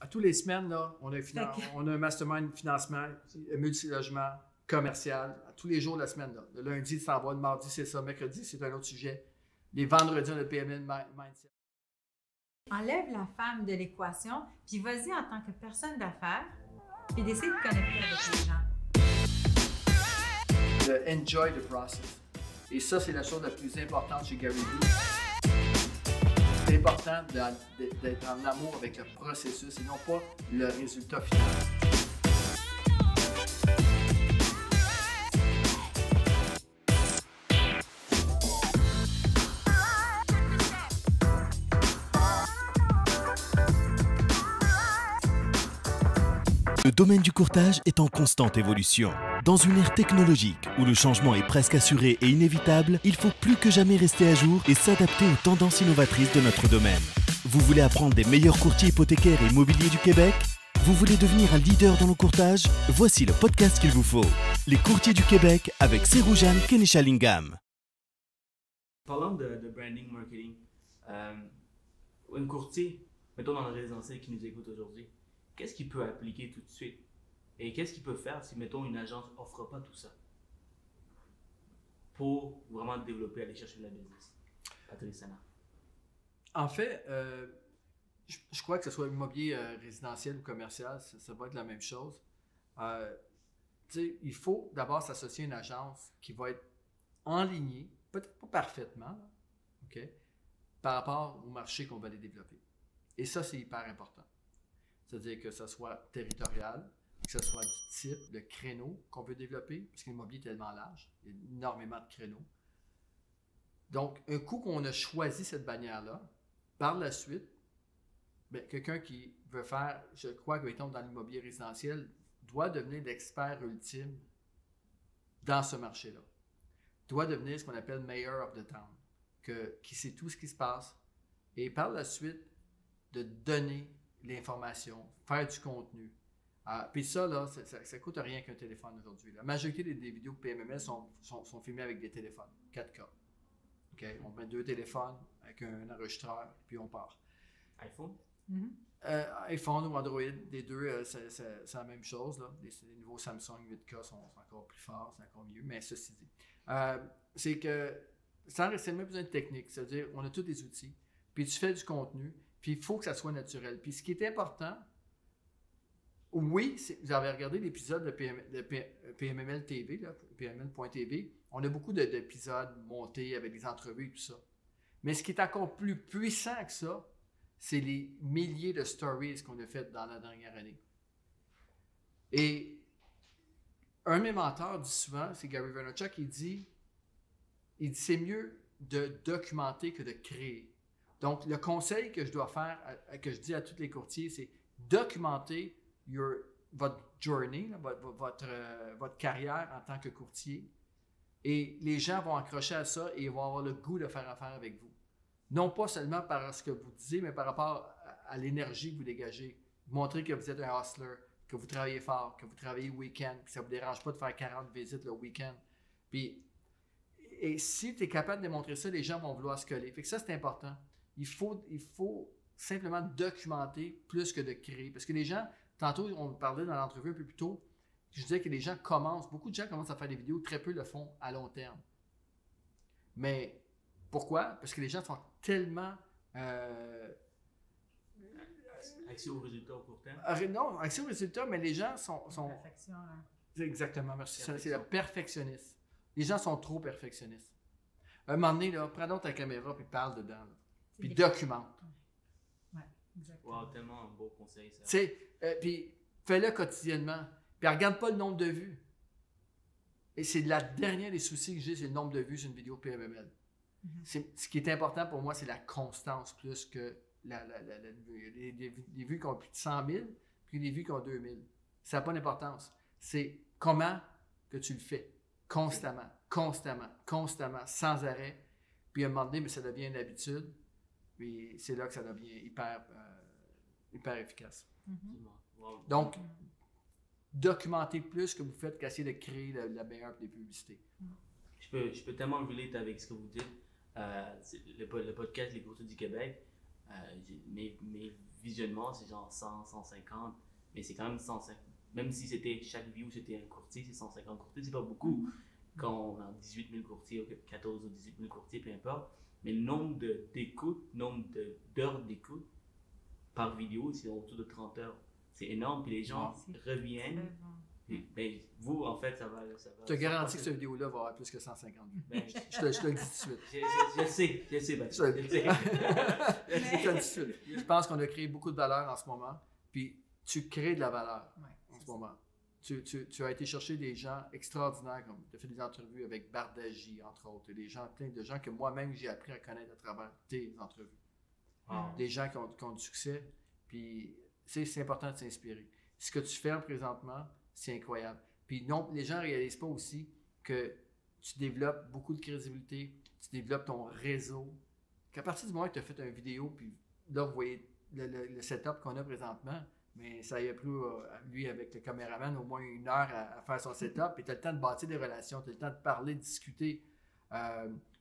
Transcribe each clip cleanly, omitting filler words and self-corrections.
tous les semaines, là, on a un mastermind financement, multilogement, commercial, à tous les jours de la semaine. Là. Le lundi, ça va, le mardi, c'est ça, mercredi, c'est un autre sujet. Les vendredis, on a le PML Mindset. Enlève la femme de l'équation, puis vas-y en tant que personne d'affaires, puis décide de connecter avec les gens. Le enjoy the process. Et ça, c'est la chose la plus importante chez Gary Vee. C'est important d'être en amour avec le processus et non pas le résultat final. Le domaine du courtage est en constante évolution. Dans une ère technologique où le changement est presque assuré et inévitable, il faut plus que jamais rester à jour et s'adapter aux tendances innovatrices de notre domaine. Vous voulez apprendre des meilleurs courtiers hypothécaires et immobiliers du Québec? Vous voulez devenir un leader dans le courtage? Voici le podcast qu'il vous faut. Les courtiers du Québec avec Seroujane Kenishalingam. Parlant de branding, marketing, un courtier, mettons dans le résidentiel qui nous écoute aujourd'hui, qu'est-ce qu'il peut appliquer tout de suite? Et qu'est-ce qu'il peut faire si, mettons, une agence n'offre pas tout ça pour vraiment développer, aller chercher de la business? Patrice Sana. En fait, je crois que ce soit immobilier résidentiel ou commercial, ça va être la même chose. Il faut d'abord s'associer à une agence qui va être enlignée, peut-être pas parfaitement, là, okay, par rapport au marché qu'on va aller développer. Et ça, c'est hyper important. C'est-à-dire que ce soit territorial, que ce soit du type, le créneau qu'on veut développer, parce que l'immobilier est tellement large, il y a énormément de créneaux. Donc, un coup qu'on a choisi cette bannière-là, par la suite, quelqu'un qui veut faire, je crois que mettons, dans l'immobilier résidentiel, doit devenir l'expert ultime dans ce marché-là. Doit devenir ce qu'on appelle mayor of the town, qui sait tout ce qui se passe, et par la suite, de donner l'information, faire du contenu. Puis ça, là, ça ne coûte rien qu'un téléphone aujourd'hui. La majorité des vidéos PMML sont filmées avec des téléphones, 4K. Okay? On met 2 téléphones avec un enregistreur, puis on part. iPhone? iPhone ou Android, les deux, c'est la même chose. Là. Les nouveaux Samsung 8K sont encore plus forts, c'est encore mieux, mais ceci dit. C'est que sans même besoin de technique, c'est-à-dire on a tous des outils, puis tu fais du contenu, puis il faut que ça soit naturel. Puis ce qui est important, oui, vous avez regardé l'épisode de PMML TV, là, PMML.tv, on a beaucoup d'épisodes montés avec des entrevues et tout ça. Mais ce qui est encore plus puissant que ça, c'est les milliers de stories qu'on a faites dans la dernière année. Et un de mes mentors dit souvent, c'est Gary Vaynerchuk, il dit c'est mieux de documenter que de créer. Donc, le conseil que je dois faire, que je dis à tous les courtiers, c'est documenter votre journey, là, votre carrière en tant que courtier. Et les gens vont accrocher à ça et vont avoir le goût de faire affaire avec vous. Non pas seulement par ce que vous disiez, mais par rapport à l'énergie que vous dégagez. Montrer que vous êtes un hustler, que vous travaillez fort, que vous travaillez le week-end, que ça ne vous dérange pas de faire 40 visites le week-end. Et si tu es capable de démontrer ça, les gens vont vouloir se coller. Fait que ça, c'est important. Il faut simplement documenter plus que de créer. Parce que les gens, tantôt, on parlait dans l'entrevue un peu plus tôt, je disais que les gens beaucoup de gens commencent à faire des vidéos, très peu le font à long terme. Mais pourquoi? Parce que les gens sont tellement... Accès aux résultats au court terme? Non, accès aux résultats, mais les gens sont... Perfection, hein. Exactement, merci. C'est le perfectionniste. Les gens sont trop perfectionnistes. À un moment donné, là, prends donc ta caméra et parle dedans. Là. Puis documente. Oui, exactement. Wow, tellement un beau conseil, ça. Tu sais, puis fais-le quotidiennement. Puis regarde pas le nombre de vues. Et c'est la dernière des soucis que j'ai, c'est le nombre de vues sur une vidéo PMML. Ce qui est important pour moi, c'est la constance plus que les vues qui ont plus de 100 000 puis les vues qui ont 2 000. Ça n'a pas d'importance. C'est comment que tu le fais. Constamment, sans arrêt. Puis à un moment donné, mais ça devient une habitude. Puis c'est là que ça devient hyper efficace. Wow. Donc, documentez plus que vous faites qu'essayer de créer la meilleure des publicités. Je peux tellement relate avec ce que vous dites. Le podcast Les Courtiers du Québec, Mes visionnements, c'est genre 100, 150, mais c'est quand même 150. Même si c'était chaque view, c'était un courtier, c'est 150 courtiers, c'est pas beaucoup. Quand on a 18 000 courtiers, 14 ou 18 000 courtiers, peu importe. Mais le nombre d'écoutes, nombre d'heures d'écoute par vidéo, c'est autour de 30 heures. C'est énorme, puis les gens reviennent. Ben, vous, en fait, ça va. Je te garantis que cette vidéo-là va avoir plus que 150 vues. Ben, je te le dis tout de suite. Je sais, Baptiste. Je te le dis tout de suite. Je pense qu'on a créé beaucoup de valeur en ce moment, puis tu crées de la valeur en ce moment. Tu as été chercher des gens extraordinaires, comme tu as fait des entrevues avec Bardagie, entre autres, plein de gens que moi-même j'ai appris à connaître à travers tes entrevues. Wow. Des gens qui ont du succès, puis c'est important de s'inspirer. Ce que tu fais présentement, c'est incroyable. Puis non, les gens ne réalisent pas aussi que tu développes beaucoup de crédibilité, tu développes ton réseau, qu'à partir du moment où tu as fait une vidéo, puis là, vous voyez le setup qu'on a présentement, mais ça y a pris, lui, avec le caméraman, au moins 1 heure à faire son setup, et tu as le temps de bâtir des relations, tu as le temps de parler, de discuter,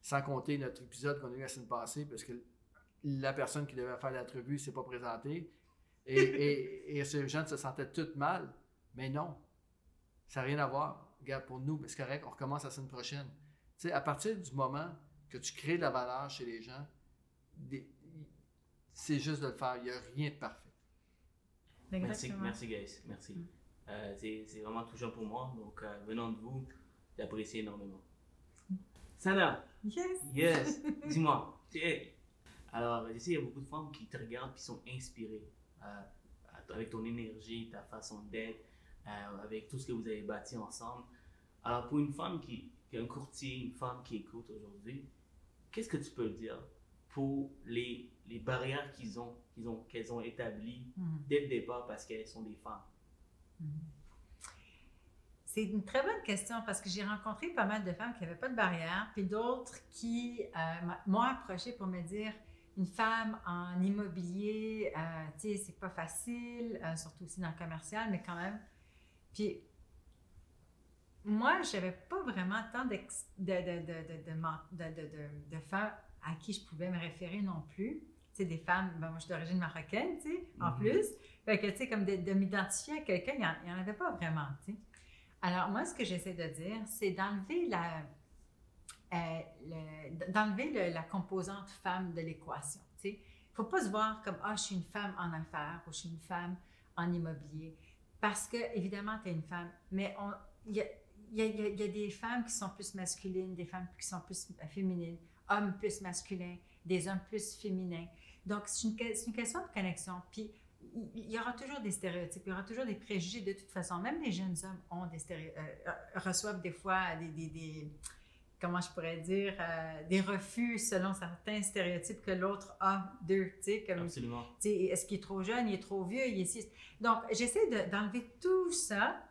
sans compter notre épisode qu'on a eu la semaine passée, parce que la personne qui devait faire l'entrevue ne s'est pas présentée, et ces gens se sentaient tous mal, mais non. Ça n'a rien à voir. Regarde, pour nous, c'est correct, on recommence la semaine prochaine. Tu sais, à partir du moment que tu crées de la valeur chez les gens, c'est juste de le faire. Il n'y a rien de parfait. Merci, guys. Merci. C'est vraiment touchant pour moi. Donc, venant de vous, j'apprécie énormément. Sana! Yes! Dis-moi. Alors, je sais, il y a beaucoup de femmes qui te regardent et sont inspirées avec ton énergie, ta façon d'être, avec tout ce que vous avez bâti ensemble. Alors, pour une femme qui est un courtier, une femme qui écoute aujourd'hui, qu'est-ce que tu peux dire pour les barrières qu'elles ont établies dès le départ parce qu'elles sont des femmes? C'est une très bonne question parce que j'ai rencontré pas mal de femmes qui n'avaient pas de barrière, puis d'autres qui m'ont approché pour me dire une femme en immobilier, tu sais, c'est pas facile, surtout aussi dans le commercial, mais quand même. Puis moi, je n'avais pas vraiment tant de femmes à qui je pouvais me référer non plus. Tu sais, des femmes, ben moi je suis d'origine marocaine, tu sais, en plus. Fait que, tu sais, comme de m'identifier à quelqu'un, il n'y en avait pas vraiment, tu sais. Alors, moi, ce que j'essaie de dire, c'est d'enlever la composante femme de l'équation, tu sais. Il ne faut pas se voir comme « Ah, je suis une femme en affaires » ou « Je suis une femme en immobilier ». Parce que, évidemment, tu es une femme, mais il y a des femmes qui sont plus masculines, des femmes qui sont plus féminines, hommes plus masculins, des hommes plus féminins. Donc, c'est une question de connexion. Puis, il y aura toujours des stéréotypes, il y aura toujours des préjugés de toute façon. Même les jeunes hommes ont reçoivent des fois des comment je pourrais dire, des refus selon certains stéréotypes que l'autre a d'eux. Absolument. Est-ce qu'il est trop jeune, il est trop vieux, il est si... Donc, j'essaie d'enlever tout ça.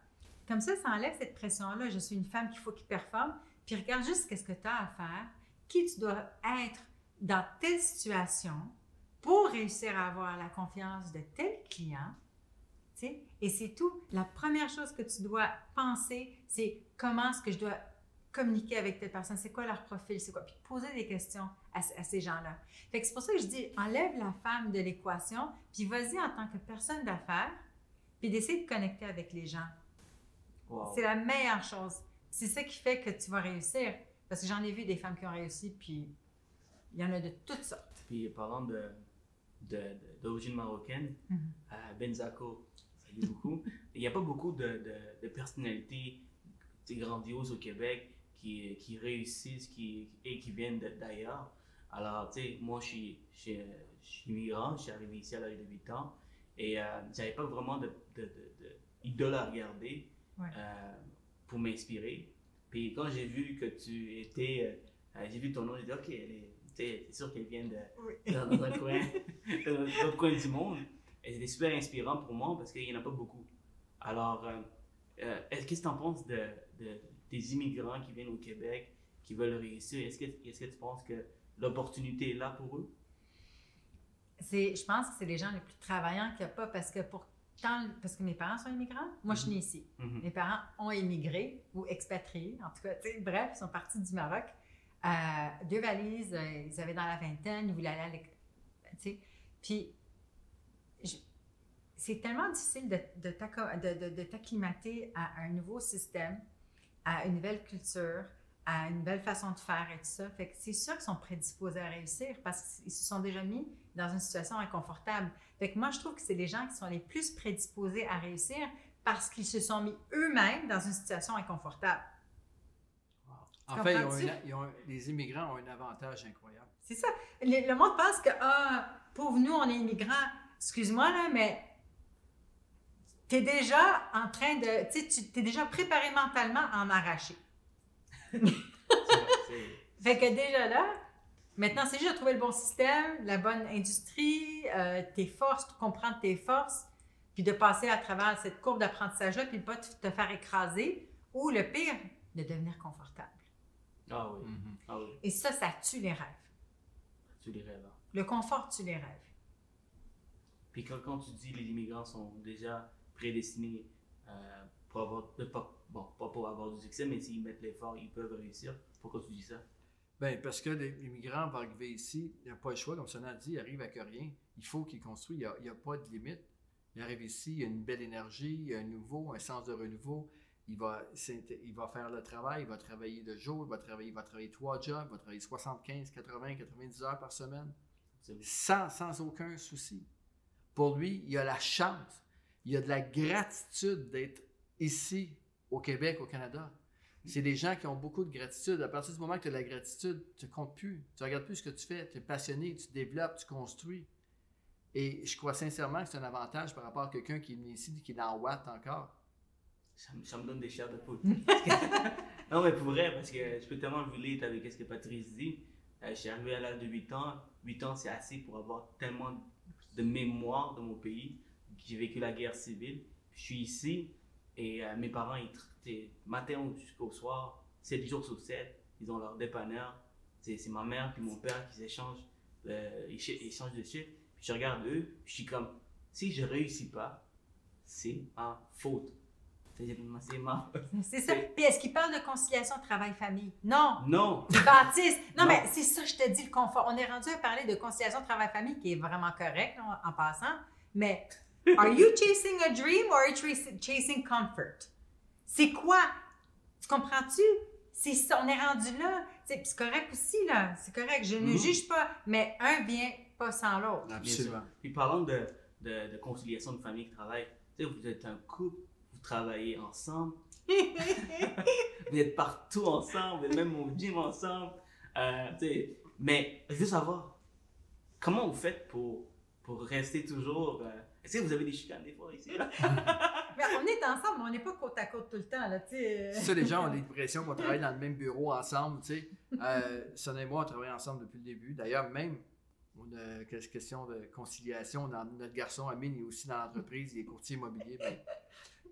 Comme ça enlève cette pression-là. Je suis une femme qu'il faut qu'il performe. Puis regarde juste ce que tu as à faire, qui tu dois être dans telle situation pour réussir à avoir la confiance de tel client. T'sais? Et c'est tout. La première chose que tu dois penser, c'est comment est-ce que je dois communiquer avec telle personne, c'est quoi leur profil, c'est quoi, puis poser des questions à ces gens-là. Fait que c'est pour ça que je dis, enlève la femme de l'équation, puis vas-y en tant que personne d'affaires, puis d'essayer de connecter avec les gens. Wow. C'est la meilleure chose. C'est ça qui fait que tu vas réussir, parce que j'en ai vu des femmes qui ont réussi, puis il y en a de toutes sortes. Puis parlant d'origine marocaine, Benzaco, ça dit beaucoup. Il n'y a pas beaucoup de personnalités grandioses au Québec qui réussissent et qui viennent d'ailleurs. Alors, tu sais, moi, je suis immigrant, je suis arrivé ici à l'âge de 8 ans et j'avais pas vraiment d'idole à regarder pour m'inspirer. Puis quand j'ai vu que tu étais, j'ai vu ton nom, j'ai dit, OK, c'est sûr qu'elle vient dans un coin, dans un autre coin du monde. Et c'était super inspirant pour moi parce qu'il n'y en a pas beaucoup. Alors, qu'est-ce que tu en penses des immigrants qui viennent au Québec, qui veulent réussir? Est-ce que tu penses que l'opportunité est là pour eux? Je pense que c'est les gens les plus travaillants qu'il n'y a pas parce que mes parents sont immigrants. Moi, je suis née ici. Mes parents ont immigré ou expatrié. En tout cas, bref, ils sont partis du Maroc. 2 valises, ils avaient dans la vingtaine, ils voulaient aller à l'école. Puis, c'est tellement difficile de t'acclimater à un nouveau système, à une nouvelle culture, à une nouvelle façon de faire et tout ça. Fait que c'est sûr qu'ils sont prédisposés à réussir parce qu'ils se sont déjà mis dans une situation inconfortable. Fait que moi, je trouve que c'est les gens qui sont les plus prédisposés à réussir parce qu'ils se sont mis eux-mêmes dans une situation inconfortable. En fait, les immigrants ont un avantage incroyable. C'est ça. Le monde pense que, pauvre nous, on est immigrants. Excuse-moi, là, mais tu es déjà en train de. Tu t'es déjà préparé mentalement à en arracher. Fait que déjà là, maintenant, c'est juste de trouver le bon système, la bonne industrie, tes forces, comprendre tes forces, puis de passer à travers cette courbe d'apprentissage-là, puis de ne pas te faire écraser, ou le pire, de devenir confortable. Ah oui. Ah oui. Et ça tue les rêves. Tu les rêves. Le confort tue les rêves. Puis quand tu dis les immigrants sont déjà prédestinés pour avoir, pas pour avoir du succès, mais s'ils mettent l'effort, ils peuvent réussir. Pourquoi tu dis ça? Bien, parce que l'immigrant va arriver ici, il n'a pas le choix, comme Sonia a dit, il arrive avec rien. Il faut qu'il construise, il n'y a pas de limite. Il arrive ici, il y a une belle énergie, il y a un sens de renouveau. Il va faire le travail, il va travailler le jour, il va travailler 3 jobs, il va travailler 75, 80, 90 heures par semaine, sans aucun souci. Pour lui, il a la chance, il a de la gratitude d'être ici, au Québec, au Canada. C'est des gens qui ont beaucoup de gratitude. À partir du moment que tu as de la gratitude, tu ne comptes plus. Tu ne regardes plus ce que tu fais. Tu es passionné, tu développes, tu construis. Et je crois sincèrement que c'est un avantage par rapport à quelqu'un qui est venu ici et qui est dans Watt encore. Ça me donne des chairs de poule. Non, mais pour vrai, parce que je peux tellement relate avec ce que Patrice dit. Je suis arrivé à l'âge de 8 ans. 8 ans, c'est assez pour avoir tellement de mémoire de mon pays. J'ai vécu la guerre civile. Je suis ici et mes parents, matin jusqu'au soir, 7 jours sur 7, ils ont leur dépanneur. C'est ma mère et mon père qui échangent de chiffres. Puis je regarde eux, je suis comme, si je réussis pas, c'est ma faute. C'est ma faute. C'est ça. Puis est-ce qu'ils parlent de conciliation travail-famille? Non. Non. Ils bâtissent. Non, mais c'est ça, je te dis, le confort. On est rendu à parler de conciliation travail-famille qui est vraiment correct là, en passant. Mais are you chasing a dream or are you chasing comfort? C'est quoi? Tu comprends-tu? C'est ça, on est rendu là. C'est correct aussi, là. C'est correct. Je ne juge pas. Mais un vient pas sans l'autre. Absolument. Puis parlant de conciliation de famille et de travail, vous êtes un couple, vous travaillez ensemble, vous êtes partout ensemble, vous êtes même au gym ensemble. Mais je veux savoir, comment vous faites pour rester toujours... Est-ce que vous avez des chicanes des fois ici? Là? Mais on est ensemble, mais on n'est pas côte à côte tout le temps. Là, ça, les gens ont l'impression qu'on travaille dans le même bureau ensemble. Sonia et moi, on travaille ensemble depuis le début. D'ailleurs, même, on a question de conciliation. Notre garçon, Amine, il est aussi dans l'entreprise, il est courtier immobilier.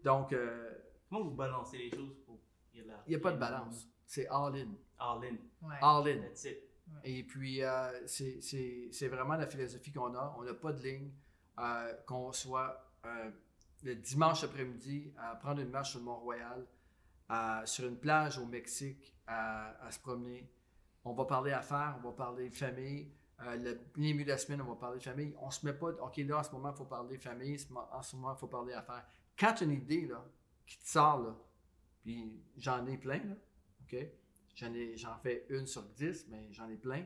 Donc... comment vous balancez les choses? Il n'y a pas de balance. C'est all-in. All-in. Ouais. All-in. That's it. Ouais. Et puis, c'est vraiment la philosophie qu'on a. On n'a pas de ligne. Qu'on soit le dimanche après-midi à prendre une marche sur le Mont-Royal, sur une plage au Mexique, à se promener. On va parler affaires, on va parler famille. Le milieu de la semaine, on va parler de famille. On se met pas, OK, là, en ce moment, il faut parler famille. En ce moment, il faut parler affaires. Quand tu as une idée là, qui te sort, là, puis j'en ai plein, là, OK? J'en fais 1 sur 10, mais j'en ai plein.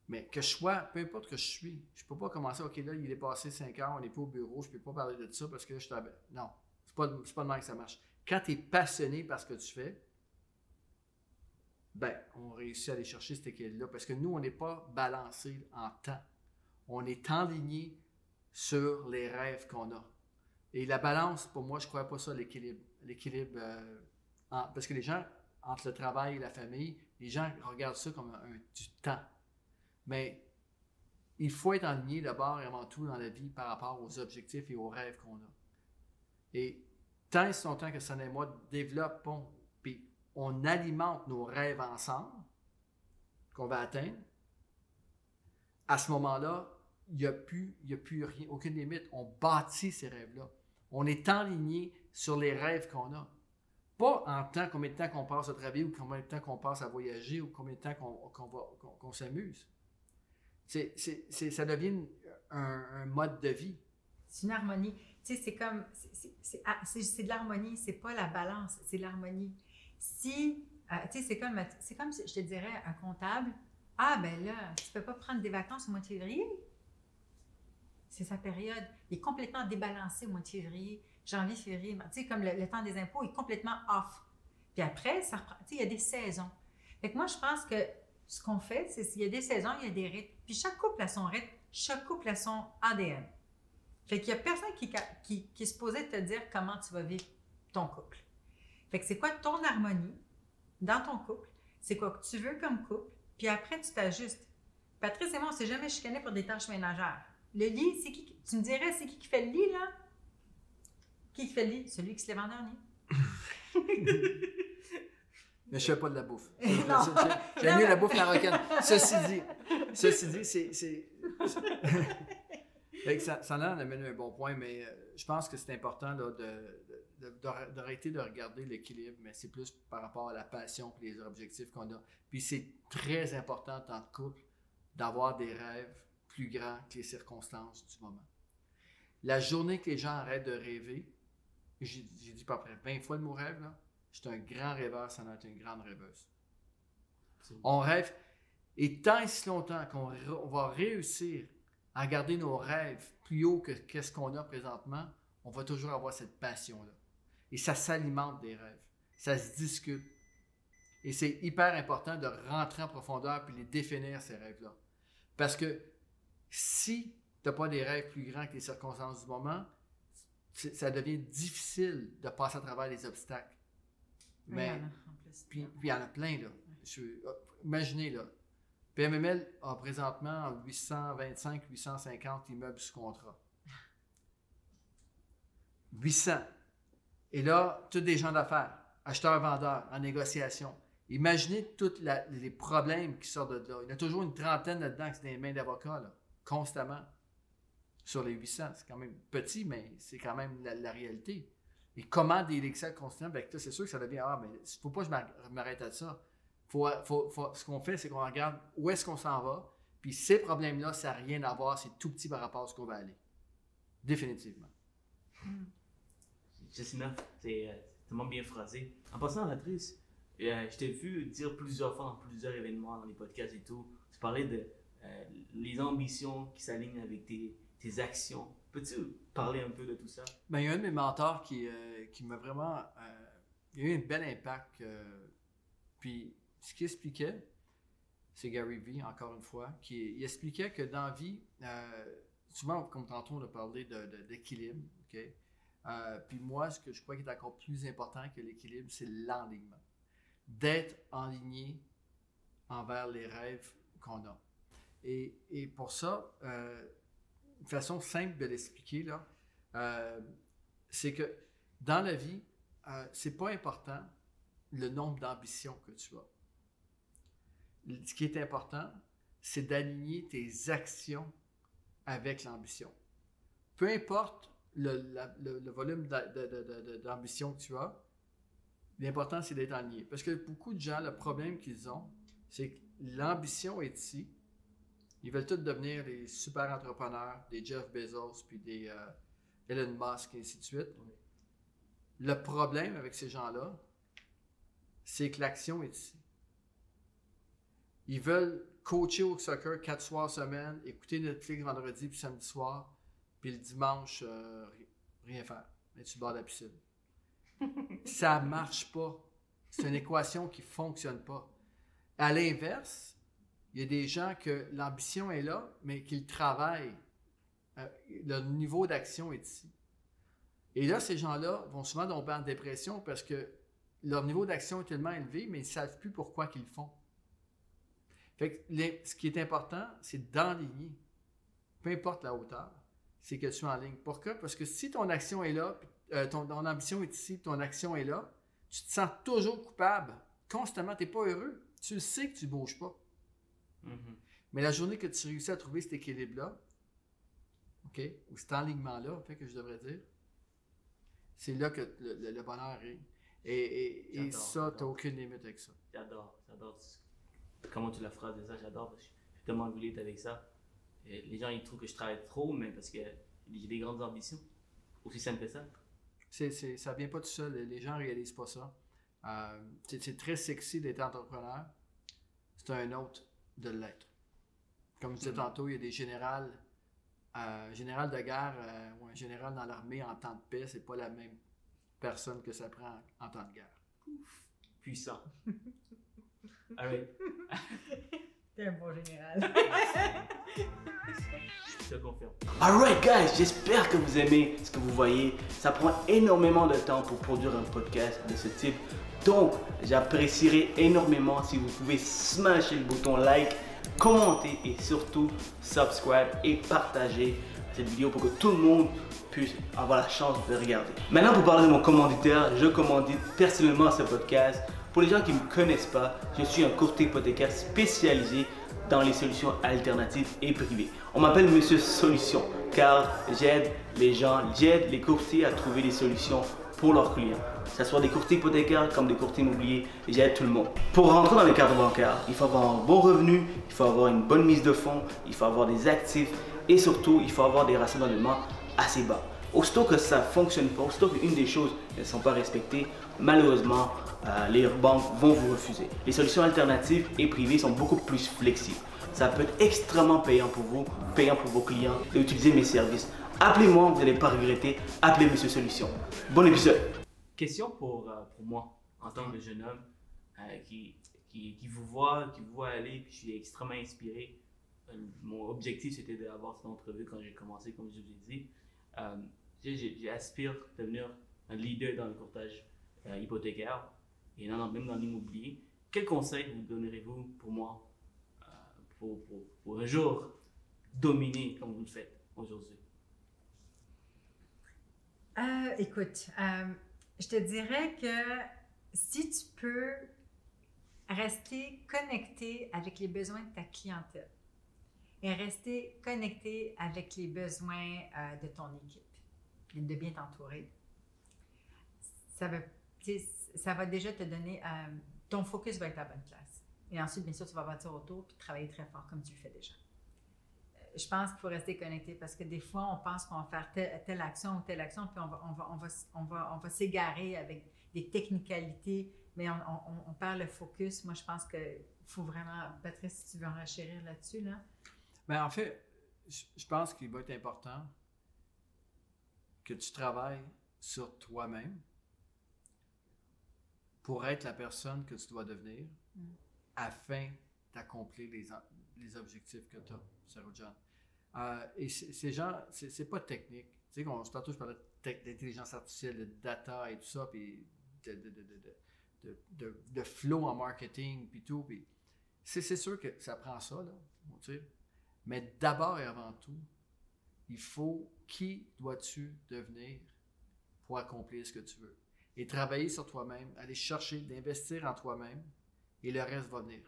Mais que je sois, peu importe que je suis, je ne peux pas commencer, OK, là, il est passé 5 heures, on n'est pas au bureau, je ne peux pas parler de ça parce que je suis... Non, c'est pas de même que ça marche. Quand tu es passionné par ce que tu fais, ben, on réussit à aller chercher cet équilibre-là parce que nous, on n'est pas balancé en temps. On est enligné sur les rêves qu'on a. Et la balance, pour moi, je ne crois pas ça, l'équilibre. L'équilibre, parce que les gens, entre le travail et la famille, les gens regardent ça comme du temps. Mais il faut être aligné d'abord et avant tout dans la vie par rapport aux objectifs et aux rêves qu'on a. Et tant et si longtemps que Sonia et moi développons, puis on alimente nos rêves ensemble, qu'on va atteindre, à ce moment-là, il n'y a plus rien, aucune limite. On bâtit ces rêves-là. On est enligné sur les rêves qu'on a. Pas en temps, combien de temps qu'on passe à travailler ou combien de temps qu'on passe à voyager ou combien de temps qu'on s'amuse. Ça devient un mode de vie. C'est une harmonie. Tu sais, c'est comme, c'est de l'harmonie, c'est pas la balance, c'est de l'harmonie. Si, tu sais, c'est comme si je te dirais, un comptable, ah ben là, tu peux pas prendre des vacances au mois de février. C'est sa période. Il est complètement débalancé au mois de février, janvier, février. Tu sais, comme le temps des impôts est complètement off. Puis après, ça reprend. Tu sais, il y a des saisons. Fait que moi, je pense que ce qu'on fait, c'est qu'il y a des saisons, il y a des rythmes. Puis chaque couple a son rythme, chaque couple a son ADN. Fait qu'il n'y a personne qui est supposé te dire comment tu vas vivre ton couple. Fait que c'est quoi ton harmonie dans ton couple? C'est quoi que tu veux comme couple? Puis après, tu t'ajustes. Patrice et moi, on ne s'est jamais chicané pour des tâches ménagères. Le lit, c'est qui? Tu me dirais, c'est qui fait le lit, là? Qui fait le lit? Celui qui se lève en dernier. Mais je ne fais pas de la bouffe. Non. J'aime mieux la bouffe marocaine. Ceci dit, c'est... Ça en amène un bon point, mais je pense que c'est important là, d'arrêter de regarder l'équilibre, mais c'est plus par rapport à la passion et les objectifs qu'on a. Puis c'est très important en tant que couple d'avoir des rêves plus grands que les circonstances du moment. La journée que les gens arrêtent de rêver, j'ai dit pas près 20 fois le mot rêve, là, je suis un grand rêveur, ça en est une grande rêveuse. On rêve, et tant et si longtemps qu'on va réussir à garder nos rêves plus haut que ce qu'on a présentement, on va toujours avoir cette passion-là. Et ça s'alimente des rêves. Ça se discute. Et c'est hyper important de rentrer en profondeur puis les définir, ces rêves-là. Parce que si tu n'as pas des rêves plus grands que les circonstances du moment, ça devient difficile de passer à travers les obstacles. Mais, puis il y en a plein, là. Imaginez, là. PMML a présentement 825-850 immeubles sous contrat. 800. Et là, tous des gens d'affaires, acheteurs-vendeurs, en négociation. Imaginez tous les problèmes qui sortent de là. Il y en a toujours une trentaine là-dedans qui sont des mains d'avocats, là, constamment. Sur les 800, c'est quand même petit, mais c'est quand même la réalité. Et comment délèguer ça constamment? Bien, c'est sûr que ça devient, mais il ne faut pas que je m'arrête à ça. Ce qu'on fait, c'est qu'on regarde où est-ce qu'on s'en va, puis ces problèmes-là, ça n'a rien à voir, c'est tout petit par rapport à ce qu'on va aller. Définitivement. Jessina, c'est tellement bien phrasé. En passant, Patrice, je t'ai vu dire plusieurs fois dans plusieurs événements, dans les podcasts et tout, tu parlais de les ambitions qui s'alignent avec tes actions. Peux-tu parler un peu de tout ça? Bien, il y a un de mes mentors qui m'a vraiment... il a eu un bel impact. Puis, ce qu'il expliquait, c'est Gary Vee, encore une fois, il expliquait que dans la vie, souvent, comme tantôt, on a parlé d'équilibre, OK? Puis moi, ce que je crois qui est encore plus important que l'équilibre, c'est l'enlignement. D'être enligné envers les rêves qu'on a. Et pour ça, une façon simple de l'expliquer, là, c'est que dans la vie, c'est pas important le nombre d'ambitions que tu as. Ce qui est important, c'est d'aligner tes actions avec l'ambition. Peu importe le volume d'ambition que tu as, l'important, c'est d'être aligné. Parce que beaucoup de gens, le problème qu'ils ont, c'est que l'ambition est ici. Ils veulent tous devenir des super entrepreneurs, des Jeff Bezos, puis des Elon Musk, et ainsi de suite. Oui. Le problème avec ces gens-là, c'est que l'action est ici. Ils veulent coacher au soccer 4 soirs semaine, écouter Netflix vendredi puis samedi soir, puis le dimanche, rien faire. Être sur le bord de la piscine. Ça ne marche pas. C'est une équation qui ne fonctionne pas. À l'inverse, il y a des gens que l'ambition est là, mais qu'ils travaillent. Le niveau d'action est ici. Et là, ces gens-là vont souvent tomber en dépression parce que leur niveau d'action est tellement élevé, mais ils ne savent plus pourquoi qu'ils le font. Fait que ce qui est important, c'est d'enligner. Peu importe la hauteur, c'est que tu es en ligne. Pourquoi? Parce que si ton action est là, ton ambition est ici, ton action est là, tu te sens toujours coupable. Constamment, tu n'es pas heureux. Tu le sais que tu ne bouges pas. Mm-hmm. Mais la journée que tu réussis à trouver cet équilibre-là, OK, ou cet enlignement-là, en fait, que je devrais dire, c'est là que le bonheur est. Et ça, tu n'as aucune limite avec ça. J'adore comment tu l'as phrasé ça, j'adore parce que je suis tellement relate avec ça. les gens ils trouvent que je travaille trop, mais parce que j'ai des grandes ambitions. Aussi simple que ça. Ça vient pas tout seul. Les gens réalisent pas ça. C'est très sexy d'être entrepreneur. C'est un autre de l'être. Comme je disais tantôt, il y a des générales, général de guerre ou un général dans l'armée en temps de paix, c'est pas la même personne que ça prend en temps de guerre. Ouf, puissant. All right. T'es un bon général. Je te confirme. Alright guys, j'espère que vous aimez ce que vous voyez. Ça prend énormément de temps pour produire un podcast de ce type. Donc, j'apprécierais énormément si vous pouvez smasher le bouton like, commenter et surtout subscribe et partager cette vidéo pour que tout le monde puisse avoir la chance de regarder. Maintenant, pour parler de mon commanditaire, je commandite personnellement ce podcast. Pour les gens qui ne me connaissent pas, je suis un courtier hypothécaire spécialisé dans les solutions alternatives et privées. On m'appelle Monsieur Solution car j'aide les gens, j'aide les courtiers à trouver des solutions pour leurs clients. Que ce soit des courtiers hypothécaires comme des courtiers immobiliers, j'aide tout le monde. Pour rentrer dans les cadres bancaires, il faut avoir un bon revenu, il faut avoir une bonne mise de fonds, il faut avoir des actifs et surtout, il faut avoir des ratios d'endettement assez bas. Aussitôt que ça ne fonctionne pas, aussitôt qu'une des choses ne sont pas respectées, malheureusement, les banques vont vous refuser. Les solutions alternatives et privées sont beaucoup plus flexibles. Ça peut être extrêmement payant pour vous, payant pour vos clients d'utiliser mes services. Appelez-moi, vous n'allez pas regretter. Appelez Monsieur Solution. Bon épisode. Question pour moi, en tant que jeune homme qui vous voit aller, puis je suis extrêmement inspiré. Mon objectif, c'était d'avoir cette entrevue quand j'ai commencé, comme je vous ai dit. J'aspire à devenir un leader dans le courtage hypothécaire et même dans l'immobilier. Quels conseils vous donnerez-vous pour moi pour un jour dominer comme vous le faites aujourd'hui? Écoute, je te dirais que si tu peux rester connecté avec les besoins de ta clientèle et rester connecté avec les besoins de ton équipe, et de bien t'entourer, ça va déjà te donner, ton focus va être à la bonne place. Et ensuite, bien sûr, tu vas bâtir autour et travailler très fort comme tu le fais déjà. Je pense qu'il faut rester connecté parce que des fois, on pense qu'on va faire telle action ou telle action, puis on va s'égarer avec des technicalités, mais on perd le focus. Moi, je pense qu'il faut vraiment, Patrice, si tu veux en renchérir là-dessus, là. Ben, en fait, je pense qu'il va être important que tu travailles sur toi-même pour être la personne que tu dois devenir afin d'accomplir les objectifs que tu as, Sarojan. Et ces gens, c'est pas technique. Tu sais, tantôt je parlais d'intelligence artificielle, de data et tout ça, puis de flow en marketing, puis tout. Puis c'est sûr que ça prend ça, là, tu sais. Mais d'abord et avant tout, il faut qui dois-tu devenir pour accomplir ce que tu veux. Et travailler sur toi-même, aller chercher, d'investir en toi-même, et le reste va venir.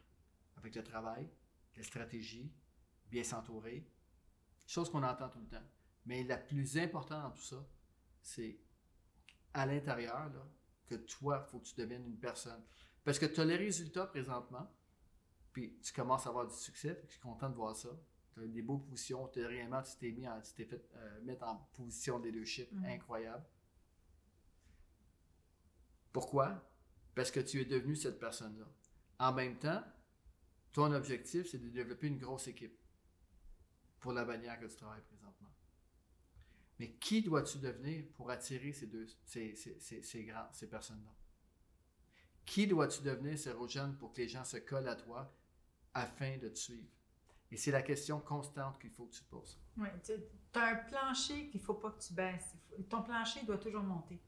Avec le travail, la stratégie, bien s'entourer, chose qu'on entend tout le temps. Mais la plus importante dans tout ça, c'est à l'intérieur, là, que toi, il faut que tu deviennes une personne. Parce que tu as les résultats présentement, puis tu commences à avoir du succès, puis je suis content de voir ça. Tu as des beaux positions, tu t'es fait mettre en position de leadership incroyable. Pourquoi? Parce que tu es devenu cette personne-là. En même temps, ton objectif, c'est de développer une grosse équipe pour la bannière que tu travailles présentement. Mais qui dois-tu devenir pour attirer ces personnes-là? Qui dois-tu devenir, Sarojan, pour que les gens se collent à toi afin de te suivre? Et c'est la question constante qu'il faut que tu te poses. Oui, tu as un plancher qu'il ne faut pas que tu baisses. Ton plancher doit toujours monter.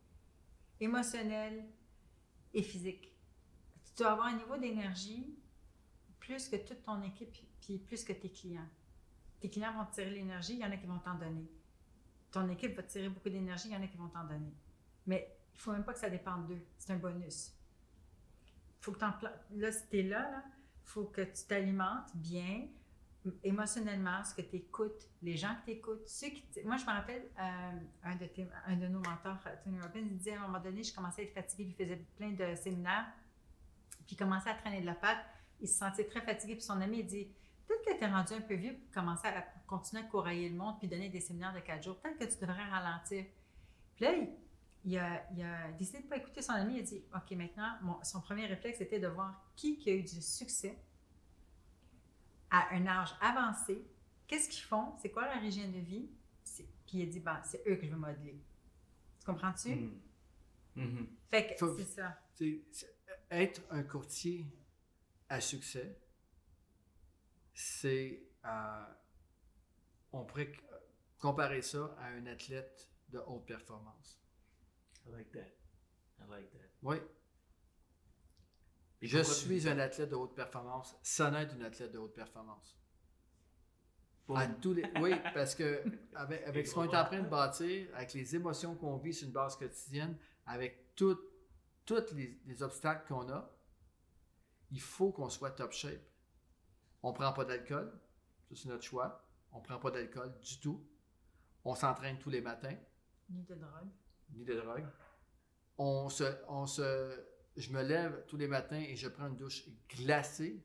Émotionnel et physique. Tu dois avoir un niveau d'énergie plus que toute ton équipe, puis plus que tes clients. Tes clients vont te tirer l'énergie, il y en a qui vont t'en donner. Ton équipe va te tirer beaucoup d'énergie, il y en a qui vont t'en donner. Mais il ne faut même pas que ça dépende d'eux. C'est un bonus. Faut que là, si tu es là, il faut que tu t'alimentes bien, émotionnellement, ce que tu écoutes, les gens que tu écoutes. Moi, je me rappelle, un de nos mentors, Tony Robbins, il disait à un moment donné, je commençais à être fatiguée, il faisait plein de séminaires, puis il commençait à traîner de la patte, il se sentait très fatigué, puis son ami, il dit, peut-être que tu es rendu un peu vieux pour commencer à continuer à courailler le monde puis donner des séminaires de 4 jours. Peut-être que tu devrais ralentir. Puis là, il a décidé de ne pas écouter son ami. Il a dit, OK, maintenant, son premier réflexe était de voir qui a eu du succès à un âge avancé. Qu'est-ce qu'ils font? C'est quoi leur hygiène de vie? Puis il a dit, ben, c'est eux que je veux modeler. Tu comprends-tu? Fait que c'est ça. Être un courtier à succès, c'est... on pourrait comparer ça à un athlète de haute performance. I like that. I like that. Oui. Je suis un athlète de haute performance, sans être une athlète de haute performance. À tous les... Oui, parce que avec ce qu'on est en train de bâtir, avec les émotions qu'on vit sur une base quotidienne, avec tous les obstacles qu'on a, il faut qu'on soit top shape. On ne prend pas d'alcool, ça c'est notre choix. On ne prend pas d'alcool du tout. On s'entraîne tous les matins. Ni de drogue. Ni de drogue. Je me lève tous les matins et je prends une douche glacée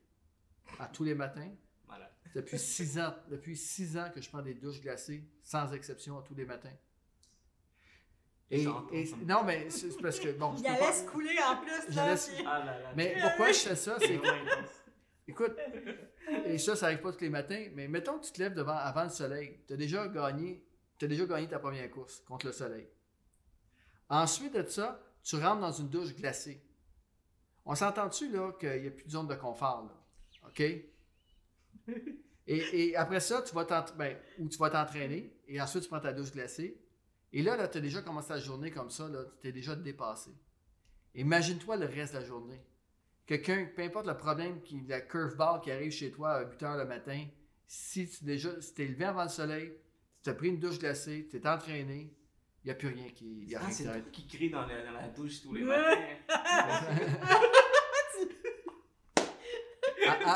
à tous les matins. Voilà. Depuis 6 ans que je prends des douches glacées, sans exception, à tous les matins. Non, mais c'est parce que... Bon, il la laisse couler en plus. Là, Mais pourquoi je fais ça? C'est écoute, et ça n'arrive pas tous les matins, mais mettons que tu te lèves avant le soleil. Tu as déjà gagné ta première course contre le soleil. Ensuite de ça, tu rentres dans une douche glacée. On s'entend-tu là qu'il n'y a plus de zone de confort, là? OK? Et après ça, tu vas t'entraîner, et ensuite tu prends ta douche glacée. Et là tu as déjà commencé la journée comme ça, tu t'es déjà dépassé. Imagine-toi le reste de la journée. Quelqu'un, peu importe le problème, la curveball qui arrive chez toi à 8 h le matin, si tu t'es levé avant le soleil, tu as pris une douche glacée, tu t'es entraîné, il n'y a plus rien qui arrive. C'est toi qui crie dans la douche tous les matins.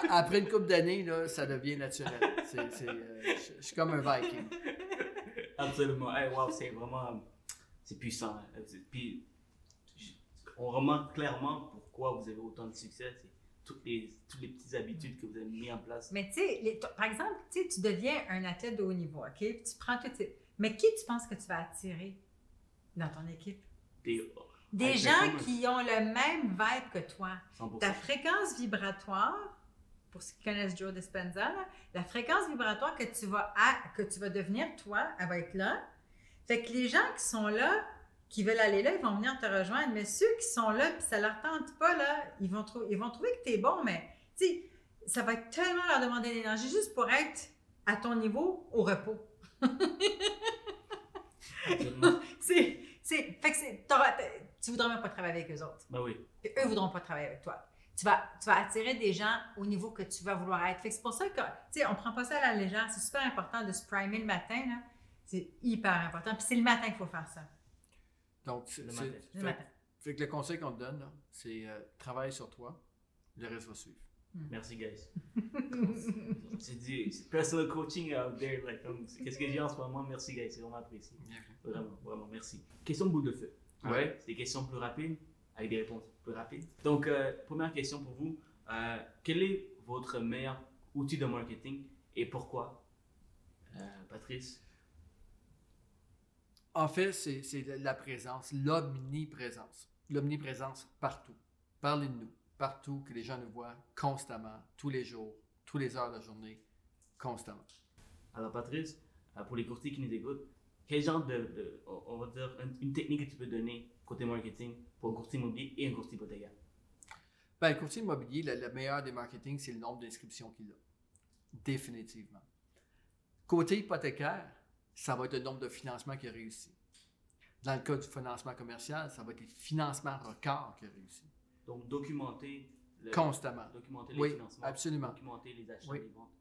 Après une couple d'années, là, ça devient naturel. Je suis comme un Viking. Absolument. Hey, wow, c'est vraiment... C'est puissant. Puis, on remarque clairement pourquoi vous avez autant de succès. C'est toutes les petites habitudes que vous avez mis en place. Mais tu sais, par exemple, tu deviens un athlète de haut niveau, OK? Puis tu prends toutes ces... Mais qui tu penses que tu vas attirer dans ton équipe? Des gens qui ont le même vibe que toi. 100%. Ta fréquence vibratoire, pour ceux qui connaissent Joe Dispenza, là, la fréquence vibratoire que tu vas devenir, toi, elle va être là. Fait que les gens qui sont là, qui veulent aller là, ils vont venir te rejoindre. Mais ceux qui sont là, puis ça leur tente pas, là, ils vont trouver que tu es bon, mais tu sais, ça va être tellement leur demander de l'énergie juste pour être à ton niveau au repos. Fait que tu voudras même pas travailler avec eux autres. Ben oui. Et eux voudront pas travailler avec toi. Tu vas attirer des gens au niveau que tu vas vouloir être. Fait que c'est pour ça que, tu sais, on prend pas ça à la légère. C'est super important de se primer le matin, là. C'est hyper important. Puis c'est le matin qu'il faut faire ça. Donc, le matin. Fait que le conseil qu'on te donne, là, c'est travaille sur toi, le reste va suivre. Merci, guys. c'est personal coaching out there. Qu'est-ce que j'ai en ce moment? Merci, guys. C'est vraiment apprécié. Vraiment, vraiment, merci. Question de boule de feu. Ouais. C'est des questions plus rapides, avec des réponses plus rapides. Donc, première question pour vous. Quel est votre meilleur outil de marketing et pourquoi? Patrice? En fait, c'est la présence, l'omniprésence. L'omniprésence partout. Parlez de nous. Partout, que les gens nous voient constamment, tous les jours, tous les heures de la journée, constamment. Alors, Patrice, pour les courtiers qui nous écoutent, quel genre on va dire, une technique que tu peux donner côté marketing pour un courtier immobilier et un courtier hypothécaire? Ben, le courtier immobilier, le meilleur des marketing, c'est le nombre d'inscriptions qu'il a. Définitivement. Côté hypothécaire, ça va être le nombre de financements qu'il a réussi. Dans le cas du financement commercial, ça va être les financements records qu'il a réussi. Donc, documenter constamment. Documenter les financements. Absolument. Documenter les achats et les ventes.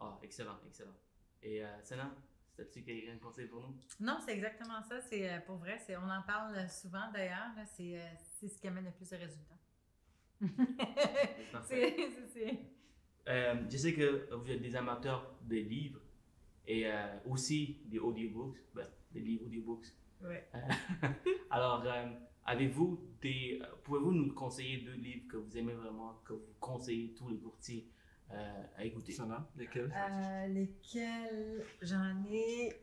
Ah, excellent, excellent. Et Sana, as-tu un conseil pour nous? Non, c'est exactement ça. C'est pour vrai, on en parle souvent d'ailleurs. C'est ce qui amène le plus de résultats. Je sais que vous êtes des amateurs de livres et aussi des audiobooks. Des livres audiobooks. Oui. Alors, pouvez-vous nous conseiller 2 livres que vous aimez vraiment, que vous conseillez tous les courtiers à écouter. Ça, non? Lesquels? Lesquels j'en ai.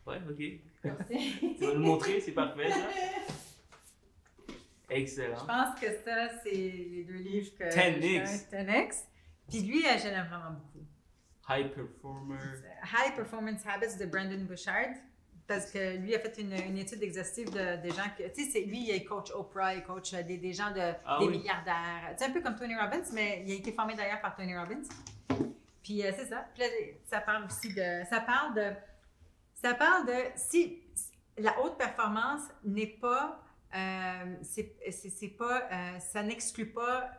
Ouais, ok. Merci. Tu vas nous montrer, c'est parfait ça. Excellent. Je pense que ça, c'est les 2 livres que 10X. 10X. Puis lui, je l'aime vraiment beaucoup. High Performer. High Performance Habits de Brendon Burchard. Parce que lui a fait une étude exhaustive de gens que. Tu sais, lui, il coach Oprah, il coach des gens des milliardaires. C'est un peu comme Tony Robbins, mais il a été formé d'ailleurs par Tony Robbins. Puis c'est ça. Puis là, ça parle aussi de. Ça parle de. Si la haute performance n'est pas. C'est pas. Ça n'exclut pas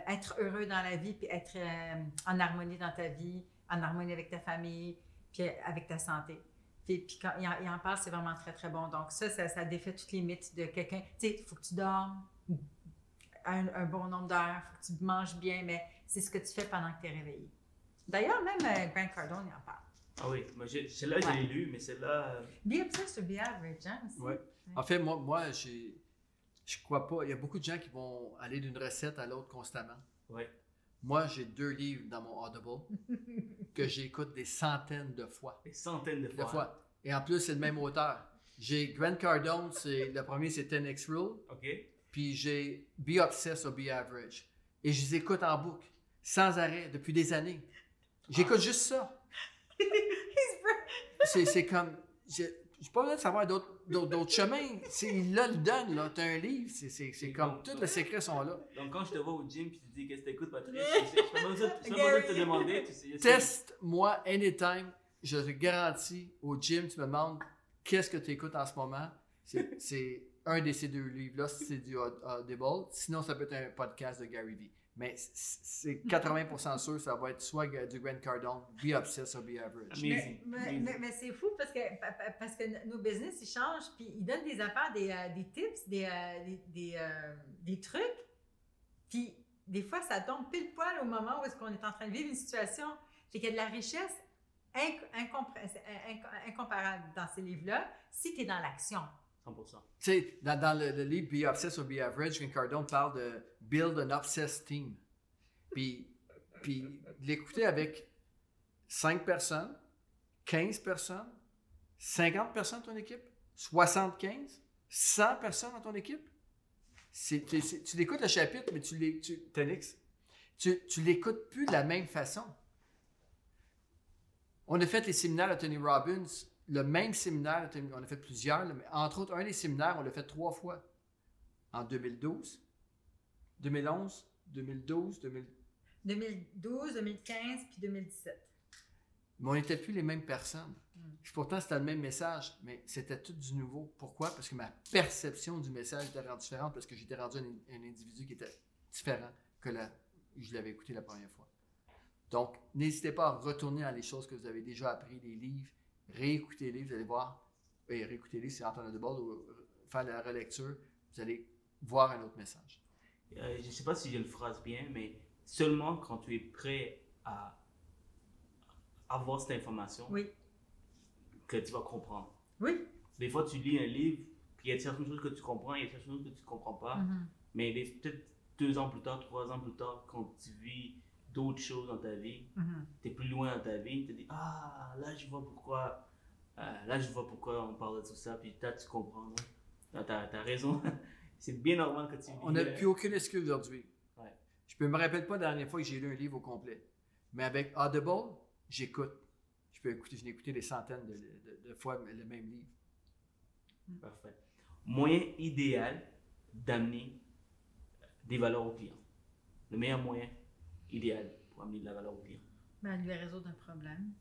être heureux dans la vie, puis être en harmonie dans ta vie, en harmonie avec ta famille, puis avec ta santé. Puis quand il en parle, c'est vraiment très, très bon. Donc ça défait tous les mythes de quelqu'un. Tu sais, il faut que tu dormes un bon nombre d'heures, il faut que tu manges bien, mais c'est ce que tu fais pendant que tu es réveillé. D'ailleurs, même Grant Cardone, il en parle. Ah oui, moi, celle-là, je l'ai lu, mais celle-là... Be obsessed or be average, hein, aussi. Oui. En fait, moi je crois pas. Il y a beaucoup de gens qui vont aller d'une recette à l'autre constamment. Oui. Moi, j'ai 2 livres dans mon Audible que j'écoute des centaines de fois. Des centaines de fois. Et en plus, c'est le même auteur. J'ai Grant Cardone, le premier, c'est 10X Rule. OK. Puis j'ai Be Obsessed or Be Average. Et je les écoute en boucle, sans arrêt, depuis des années. J'écoute juste ça. C'est comme... J'ai pas besoin de savoir d'autres chemins. Il le donne, là. T'as un livre, c'est comme... Tous les secrets sont là. Donc, quand je te vois au gym et tu te dis qu'est-ce que t'écoutes, Patrice, je n'ai pas besoin de te demander. Teste-moi anytime. Je te garantis, au gym, tu me demandes qu'est-ce que tu écoutes en ce moment. C'est un de ces 2 livres-là, c'est du Audible. Sinon, ça peut être un podcast de Gary Vee. Mais c'est 80% sûr, ça va être soit du Grant Cardone, Be Obsessed or Be Average. Mais c'est fou parce que nos business, ils changent, puis ils donnent des affaires, des tips, des trucs. Puis des fois, ça tombe pile poil au moment où est-ce qu'on est en train de vivre une situation. Fait qu'il y a de la richesse incomparable dans ces livres-là si tu es dans l'action. 100%. Tu sais, dans le livre Be Obsessed or Be Average, Grant Cardone parle de Build an Obsessed Team. Puis l'écouter avec 5 personnes, 15 personnes, 50 personnes dans ton équipe, 75, 100 personnes dans ton équipe. Tu l'écoutes le chapitre, mais tu l'écoutes plus de la même façon. On a fait les séminaires de Tony Robbins, le même séminaire, on a fait plusieurs, mais entre autres, un des séminaires, on l'a fait 3 fois. En 2012, 2011, 2012, 2015 puis 2017. Mais on n'était plus les mêmes personnes. Pourtant, c'était le même message, mais c'était tout du nouveau. Pourquoi? Parce que ma perception du message était rendue différente, parce que j'étais rendu un individu qui était différent que je l'avais écouté la première fois. Donc, n'hésitez pas à retourner dans les choses que vous avez déjà appris, les livres, réécoutez-les, vous allez voir, réécoutez-les, c'est Antoine de Bord, ou faire la relecture, vous allez voir un autre message. Je ne sais pas si je le phrase bien, mais seulement quand tu es prêt à avoir cette information, oui, que tu vas comprendre. Oui. Des fois, tu lis un livre, puis il y a certaines choses que tu comprends, il y a certaines choses que tu ne comprends pas, mais peut-être 2 ans plus tard, 3 ans plus tard, quand tu vis d'autres choses dans ta vie, tu es plus loin dans ta vie, tu te dis « Ah, là je vois pourquoi on parle de tout ça, puis là tu comprends. » Tu as raison. C'est bien normal que tu vis. On n'a plus aucune excuse aujourd'hui. Ouais. Je ne me rappelle pas la dernière fois que j'ai lu un livre au complet. Mais avec Audible, j'écoute. Je l'ai écouté des centaines de fois le même livre. Parfait. Moyen idéal d'amener des valeurs au client. Le meilleur moyen idéal pour amener de la valeur au client. Ben, lui résoudre un problème.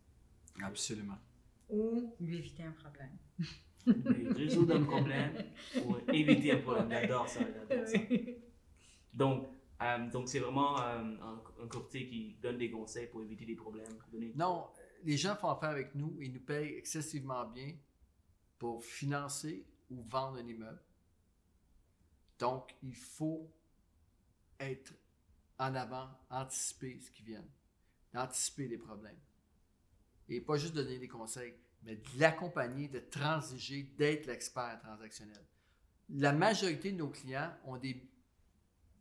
Absolument. Ou lui éviter un problème. Résoudre un problème ou éviter un problème. J'adore ça. Donc, c'est vraiment un courtier qui donne des conseils pour éviter des problèmes. Non, les gens font affaire avec nous, ils nous payent excessivement bien pour financer ou vendre un immeuble. Donc, il faut être en avant, anticiper ce qui vient, anticiper les problèmes. Et pas juste donner des conseils, mais de l'accompagner, de transiger, d'être l'expert transactionnel. La majorité de nos clients ont des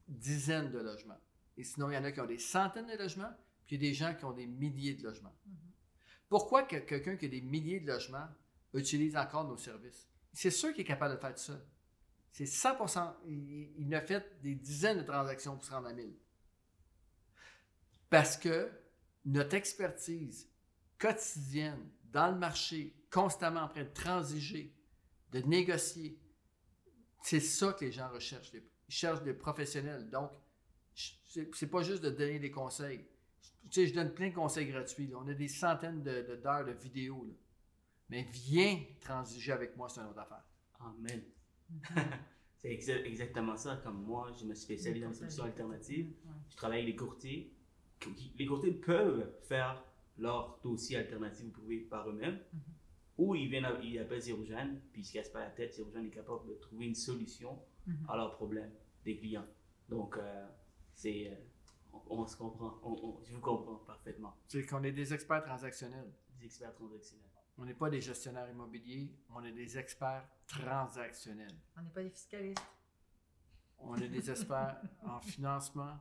dizaines de logements. et sinon, il y en a qui ont des centaines de logements, puis il y a des gens qui ont des milliers de logements. Pourquoi que quelqu'un qui a des milliers de logements utilise encore nos services? C'est sûr qu'il est capable de le faire tout seul. C'est 100%. Il a fait des dizaines de transactions pour se rendre à 1000. Parce que notre expertise quotidienne dans le marché, constamment en train de transiger, de négocier, c'est ça que les gens recherchent. Ils cherchent des professionnels. Donc, c'est pas juste de donner des conseils. Tu sais, je donne plein de conseils gratuits. Là. On a des centaines d'heures de vidéos. Là. Mais viens transiger avec moi, c'est une autre affaire. Amen. C'est exactement ça. Comme moi, je me spécialise dans les solutions alternatives. Je travaille avec les courtiers. Les courtiers peuvent faire leur dossier alternatif privé par eux-mêmes. Ou ils appellent Zerogène, puis ils ne se cassent pas la tête. Zerogène est capable de trouver une solution à leurs problèmes des clients. Donc, on se comprend. Je vous comprends parfaitement. C'est qu'on est des experts transactionnels. Des experts transactionnels. On n'est pas des gestionnaires immobiliers, on est des experts transactionnels. On n'est pas des fiscalistes. On est des experts en financement,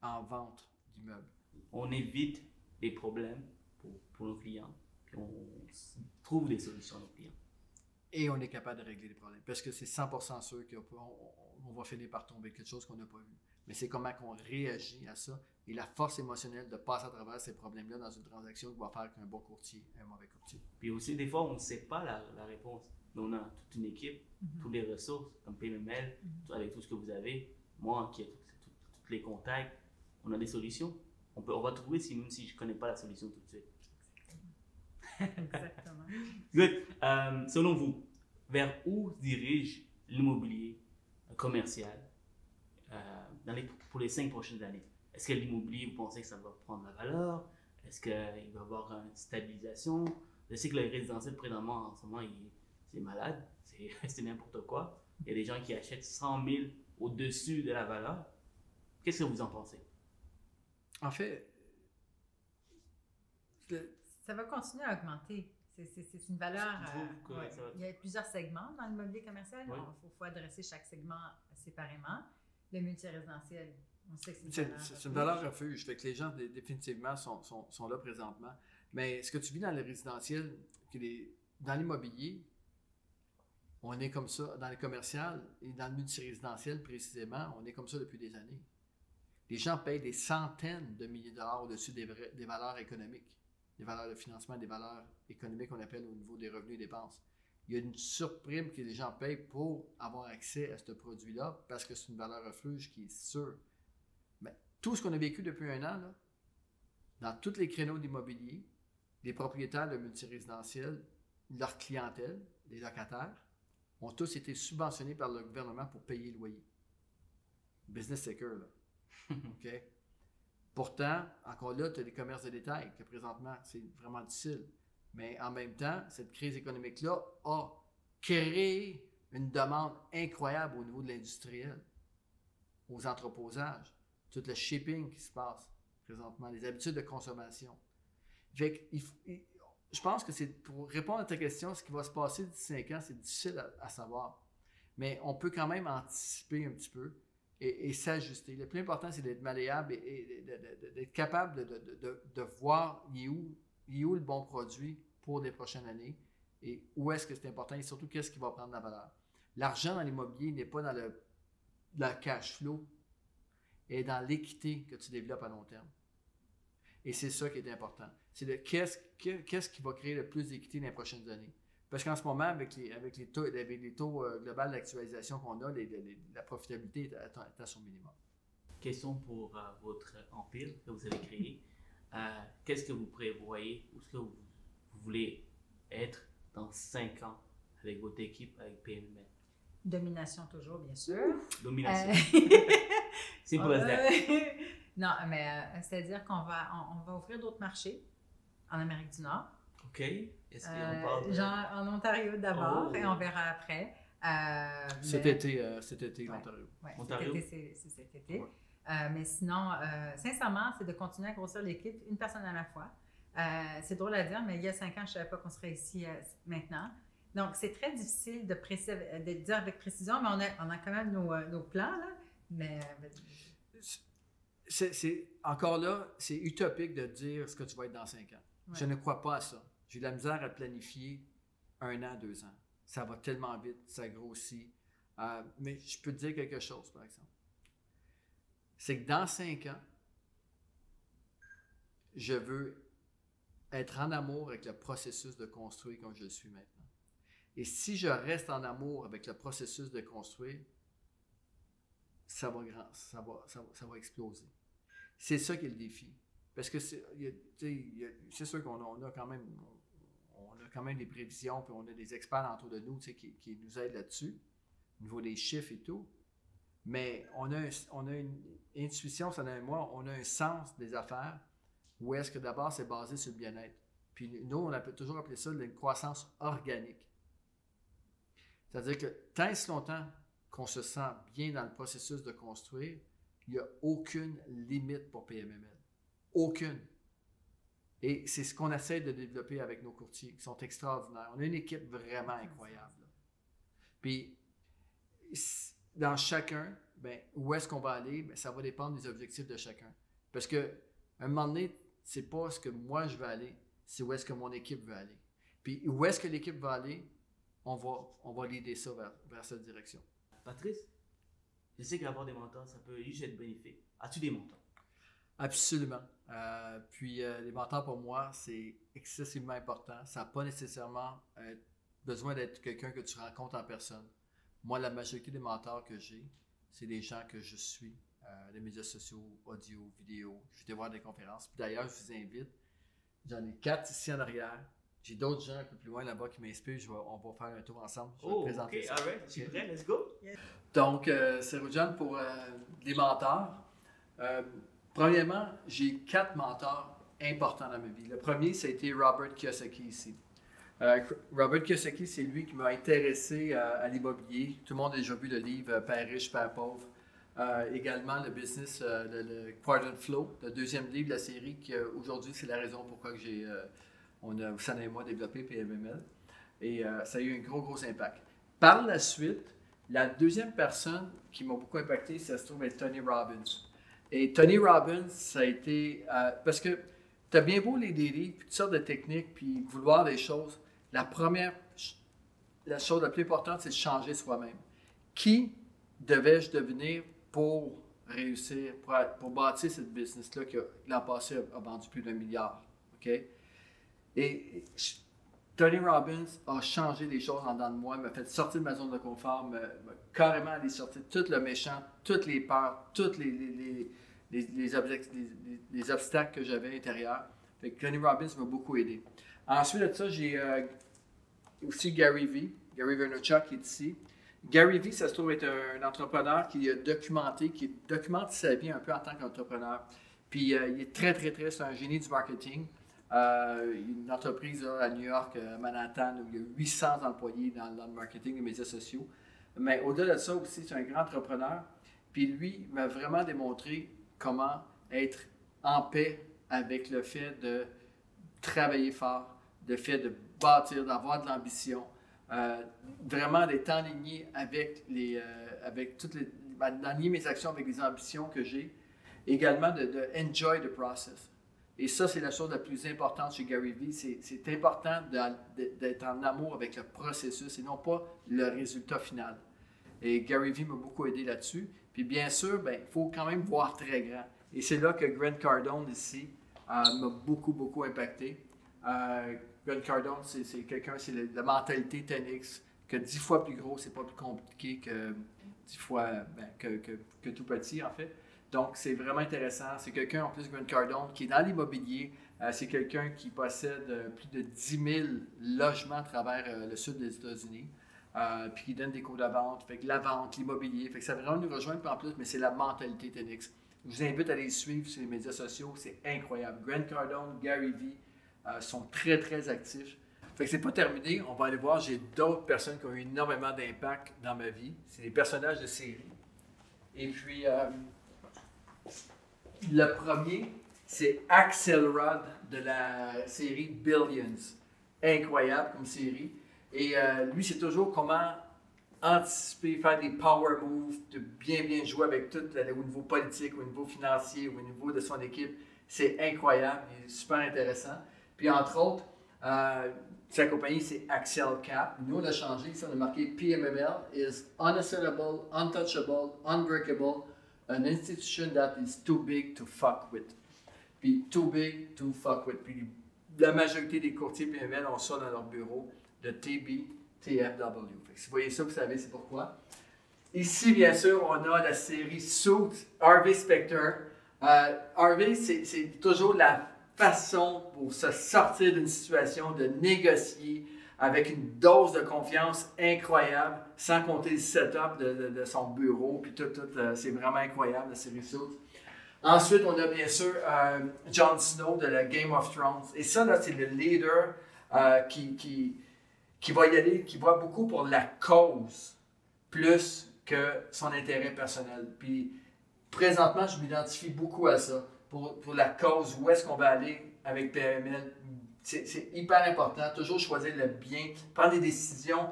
en vente d'immeubles. On évite des problèmes pour nos clients, puis on trouve des solutions à nos clients. Et on est capable de régler les problèmes. Parce que c'est 100% sûr qu'on va finir par tomber quelque chose qu'on n'a pas vu. Mais c'est comment qu'on réagit à ça et la force émotionnelle de passer à travers ces problèmes-là dans une transaction qui va faire qu'un bon courtier est un mauvais courtier. Puis aussi, des fois, on ne sait pas la réponse. Mais on a toute une équipe, toutes les ressources, comme PMML, avec tout ce que vous avez, moi qui ai tous les contacts, on a des solutions. On va trouver même si je ne connais pas la solution tout de suite. Exactement. Good. Selon vous, vers où se dirige l'immobilier commercial pour les 5 prochaines années? Est-ce que l'immobilier, vous pensez que ça va prendre la valeur? Est-ce qu'il va y avoir une stabilisation? Je sais que le résidentiel, présentement, en ce moment, c'est malade. C'est n'importe quoi. Il y a des gens qui achètent 100 000 au-dessus de la valeur. Qu'est-ce que vous en pensez? En fait, ça va continuer à augmenter. C'est une valeur. Il y a plusieurs segments dans l'immobilier commercial. Il faut adresser chaque segment séparément. Le multirésidentiel, on sait que c'est une valeur refuge. Fait que les gens, définitivement, sont là présentement. Mais ce que tu vis dans le résidentiel, dans l'immobilier, on est comme ça. Dans le commercial et dans le multirésidentiel, précisément, on est comme ça depuis des années. Les gens payent des centaines de milliers de dollars au-dessus des valeurs économiques. Des valeurs de financement, des valeurs économiques qu'on appelle au niveau des revenus et dépenses. Il y a une surprime que les gens payent pour avoir accès à ce produit-là parce que c'est une valeur refuge qui est sûre. Mais tout ce qu'on a vécu depuis un an, là, dans tous les créneaux d'immobilier, les propriétaires de multirésidentiels, leur clientèle, les locataires, ont tous été subventionnés par le gouvernement pour payer le loyer. Business secure, là. OK? Pourtant, encore là, tu as des commerces de détail que présentement, c'est vraiment difficile. Mais en même temps, cette crise économique-là a créé une demande incroyable au niveau de l'industriel, aux entreposages, tout le shipping qui se passe présentement, les habitudes de consommation. Fait que, je pense que pour répondre à ta question, ce qui va se passer d'ici 5 ans, c'est difficile à savoir. Mais on peut quand même anticiper un petit peu et s'ajuster. Le plus important, c'est d'être malléable et d'être capable de voir il est où le bon produit pour les prochaines années et où est-ce que c'est important et surtout qu'est-ce qui va prendre la valeur. L'argent dans l'immobilier n'est pas dans le cash flow et dans l'équité que tu développes à long terme. Et c'est ça qui est important. C'est qu'est-ce qui va créer le plus d'équité dans les prochaines années. Parce qu'en ce moment, avec les taux global d'actualisation qu'on a, la profitabilité est à son minimum. Question pour votre empire que vous avez créé. Qu'est-ce que vous prévoyez ou ce que vous voulez être dans 5 ans avec votre équipe, avec PMML? Domination toujours, bien sûr. Domination. C'est pour Non, mais c'est-à-dire qu'on va offrir d'autres marchés en Amérique du Nord. OK. Est-ce qu'on parle genre en Ontario d'abord et on verra après. Cet été, l'Ontario. Oui, Ontario. c'est cet été. Ouais. Mais sinon, sincèrement, c'est de continuer à grossir l'équipe une personne à la fois. C'est drôle à dire, mais il y a 5 ans, je ne savais pas qu'on serait ici maintenant. Donc, c'est très difficile de dire avec précision, mais on a quand même nos plans, là. Mais... encore là, c'est utopique de dire ce que tu vas être dans 5 ans. Ouais. Je ne crois pas à ça. J'ai de la misère à planifier 1 an, 2 ans. Ça va tellement vite, ça grossit. Mais je peux te dire quelque chose, par exemple. C'est que dans 5 ans, je veux être en amour avec le processus de construire comme je le suis maintenant. Et si je reste en amour avec le processus de construire, ça va exploser. C'est ça qui est le défi. Parce que c'est sûr qu'on a quand même des prévisions, puis on a des experts autour de nous qui nous aident là-dessus, au niveau des chiffres et tout. Mais on a une intuition, ça donne moi, on a un sens des affaires où est-ce que d'abord c'est basé sur le bien-être. Puis nous, on a toujours appelé ça une croissance organique. C'est-à-dire que tant et si longtemps qu'on se sent bien dans le processus de construire, il n'y a aucune limite pour PMML. Aucune. Et c'est ce qu'on essaie de développer avec nos courtiers, qui sont extraordinaires. On a une équipe vraiment incroyable. Puis, dans chacun, où est-ce qu'on va aller? Ça va dépendre des objectifs de chacun. Parce qu'à un moment donné, c'est pas ce que moi je veux aller, c'est où est-ce que mon équipe veut aller. Puis, où est-ce que l'équipe va aller? On va l'aider ça vers cette direction. Patrice, je sais qu'avoir des mentors, ça peut juste être bénéfique. As-tu des mentors? Absolument. Puis les mentors pour moi, c'est excessivement important. Ça n'a pas nécessairement besoin d'être quelqu'un que tu rencontres en personne. Moi, la majorité des mentors que j'ai, c'est des gens que je suis, les médias sociaux, audio, vidéo. Je vais voir des conférences. Puis d'ailleurs, je vous invite. J'en ai 4 ici en arrière. J'ai d'autres gens un peu plus loin là-bas qui m'inspirent. On va faire un tour ensemble. Je vais te présenter ça. Alright, je suis prêt, let's go. Donc, c'est Rujan pour les mentors. Premièrement, j'ai 4 mentors importants dans ma vie. Le premier, ça a été Robert Kiyosaki ici. Robert Kiyosaki, c'est lui qui m'a intéressé à l'immobilier. Tout le monde a déjà vu le livre Père riche, Père pauvre. Également le business, le Quadrant Flow, le deuxième livre de la série, qui aujourd'hui, c'est la raison pourquoi on a, Sana et moi, développé PMML. Et ça a eu un gros impact. Par la suite, la deuxième personne qui m'a beaucoup impacté, ça se trouve être Tony Robbins. Et Tony Robbins, ça a été... parce que tu as bien beau lire des livres, puis toutes sortes de techniques, puis vouloir des choses. La chose la plus importante, c'est de changer soi-même. Qui devais-je devenir pour réussir, pour bâtir cette business-là qui, l'an passé, a vendu plus d'1 milliard? Okay? Et Tony Robbins a changé les choses en dedans de moi, m'a fait sortir de ma zone de confort, m'a carrément allé sortir tout le méchant, toutes les peurs, tous les obstacles que j'avais intérieurs. Fait que Tony Robbins m'a beaucoup aidé. Ensuite de ça, j'ai aussi Gary Vaynerchuk qui est ici. Gary Vee, ça se trouve être un entrepreneur qui documente sa vie un peu en tant qu'entrepreneur. Puis il est très, c'est un génie du marketing. Une entreprise à New York, Manhattan, où il y a 800 employés dans le marketing, les médias sociaux. Mais au-delà de ça aussi, c'est un grand entrepreneur. Puis lui m'a vraiment démontré comment être en paix avec le fait de travailler fort, le fait de bâtir, d'avoir de l'ambition, vraiment d'être aligné d'aligner mes actions avec les ambitions que j'ai. Également de enjoy the process. Et ça, c'est la chose la plus importante chez Gary Vee. C'est important d'être en amour avec le processus et non pas le résultat final. Et Gary Vee m'a beaucoup aidé là-dessus. Puis bien sûr, il faut quand même voir très grand. Et c'est là que Grant Cardone ici m'a beaucoup impacté. Grant Cardone, c'est quelqu'un, c'est la mentalité 10X, que 10 fois plus gros, c'est pas plus compliqué que 10 fois que tout petit en fait. Donc, c'est vraiment intéressant. C'est quelqu'un, en plus, Grant Cardone, qui est dans l'immobilier. C'est quelqu'un qui possède plus de 10 000 logements à travers le sud des États-Unis. Puis qui donne des cours de vente. Fait que la vente, l'immobilier. Fait que ça va vraiment nous rejoindre. Puis en plus, mais c'est la mentalité 10X. Je vous invite à les suivre sur les médias sociaux. C'est incroyable. Grant Cardone, Gary Vee sont très actifs. Fait que c'est pas terminé. On va aller voir. J'ai d'autres personnes qui ont eu énormément d'impact dans ma vie. C'est des personnages de série. Et puis... le premier, c'est Axelrod de la série Billions. Incroyable comme série. Et lui, c'est toujours comment anticiper, faire des power moves, de bien jouer avec tout au niveau politique, au niveau financier, au niveau de son équipe. C'est incroyable, il est super intéressant. Puis entre autres, sa compagnie c'est Axel Cap. Nous on a changé, on a marqué PMML is unassailable, untouchable, unbreakable, an institution that is too big to fuck with. Puis too big to fuck with. Puis la majorité des courtiers PMML ont ça dans leur bureau, de TB. TFW. Si vous voyez ça, vous savez c'est pourquoi. Ici, bien sûr, on a la série Suits, Harvey Specter. Harvey, c'est toujours la façon pour se sortir d'une situation, de négocier avec une dose de confiance incroyable, sans compter le setup de son bureau, puis tout, c'est vraiment incroyable, la série Suits. Ensuite, on a bien sûr Jon Snow de la Game of Thrones. Et ça, là, c'est le leader qui va y aller, qui voit beaucoup pour la cause, plus que son intérêt personnel. Puis, présentement, je m'identifie beaucoup à ça, pour la cause, où est-ce qu'on va aller avec PMML. C'est hyper important, toujours choisir le bien, prendre des décisions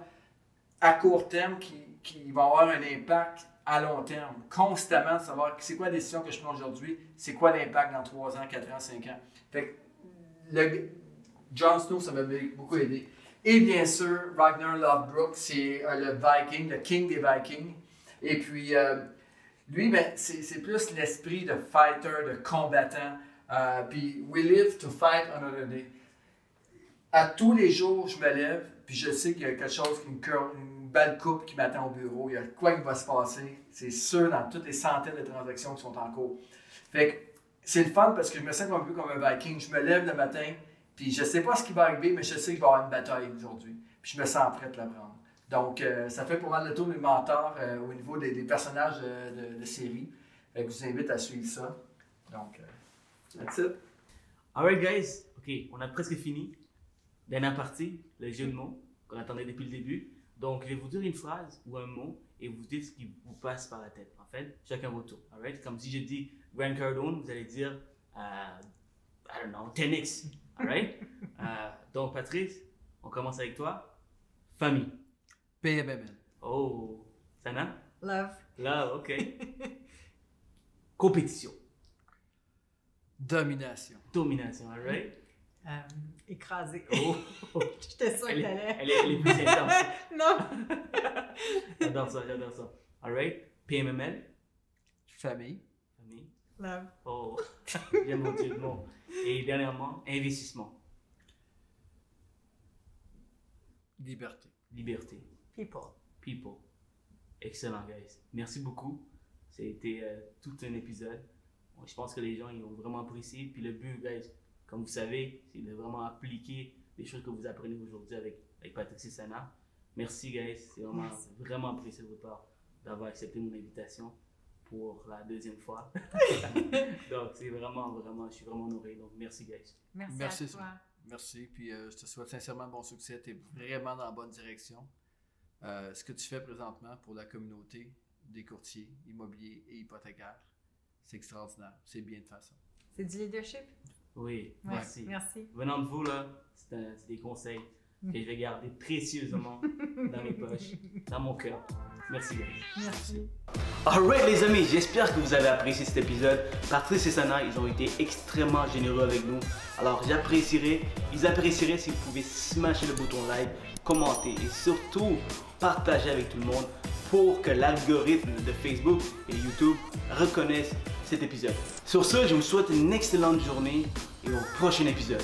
à court terme qui vont avoir un impact à long terme, constamment, savoir c'est quoi la décision que je prends aujourd'hui, c'est quoi l'impact dans 3 ans, 4 ans, 5 ans. Fait que Jon Snow, ça m'a beaucoup aidé. Et bien sûr, Ragnar Lothbrok, c'est le Viking, le king des Vikings. Et puis, lui, ben, c'est plus l'esprit de fighter, de combattant. Puis, we live to fight another day. À tous les jours, je me lève, puis je sais qu'il y a quelque chose, une belle coupe qui m'attend au bureau. Il y a quoi qui va se passer. C'est sûr dans toutes les centaines de transactions qui sont en cours. Fait que c'est le fun parce que je me sens un peu comme un Viking. Je me lève le matin. Puis je ne sais pas ce qui va arriver, mais je sais qu'il va y avoir une bataille aujourd'hui. Puis je me sens prêt à la prendre. Donc, ça fait pas mal le tour de mes mentors au niveau des personnages de série. Fait que je vous invite à suivre ça. Donc, that's it. Alright, guys. OK, on a presque fini. Dernière partie, le jeu de mots qu'on attendait depuis le début. Donc, je vais vous dire une phrase ou un mot et vous dites ce qui vous passe par la tête. En fait, chacun votre tour. Alright? Comme si je dis Grant Cardone, vous allez dire, I don't know, 10x. Alright? Donc, Patrice, on commence avec toi. Famille. PMML. Oh. Sana? Love. Love, OK. Compétition. Domination. Domination, alright? Écrasé. Oh. J'étais sûre que t'allais. Elle est plus intense. Non. J'adore ça. Alright? PMML. Famille. Famille. Love. Oh. J'aime mon Dieu. Bon. Et dernièrement, investissement. Liberté. Liberté. People. Excellent, guys. Merci beaucoup. C'était tout un épisode. Je pense que les gens ils ont vraiment apprécié. Puis le but, guys, comme vous savez, c'est de vraiment appliquer les choses que vous apprenez aujourd'hui avec Patrice et Sana. Merci, guys. C'est vraiment apprécié de votre part d'avoir accepté mon invitation pour la deuxième fois. Donc, c'est vraiment, je suis vraiment honoré. Donc, merci, guys. Merci à toi. Merci. Puis, je te souhaite sincèrement bon succès. Tu es vraiment dans la bonne direction. Ce que tu fais présentement pour la communauté des courtiers immobiliers et hypothécaires, c'est extraordinaire. C'est bien de faire ça. C'est du leadership? Oui, Ouais, merci. Merci. Venant de vous, là, c'est des conseils que je vais garder précieusement dans mes poches, dans mon cœur. Merci, guys. Merci. Alright les amis, j'espère que vous avez apprécié cet épisode. Patrice et Sana, ils ont été extrêmement généreux avec nous. Alors ils apprécieraient si vous pouvez smasher le bouton like, commenter et surtout partager avec tout le monde pour que l'algorithme de Facebook et YouTube reconnaisse cet épisode. Sur ce, je vous souhaite une excellente journée et au prochain épisode.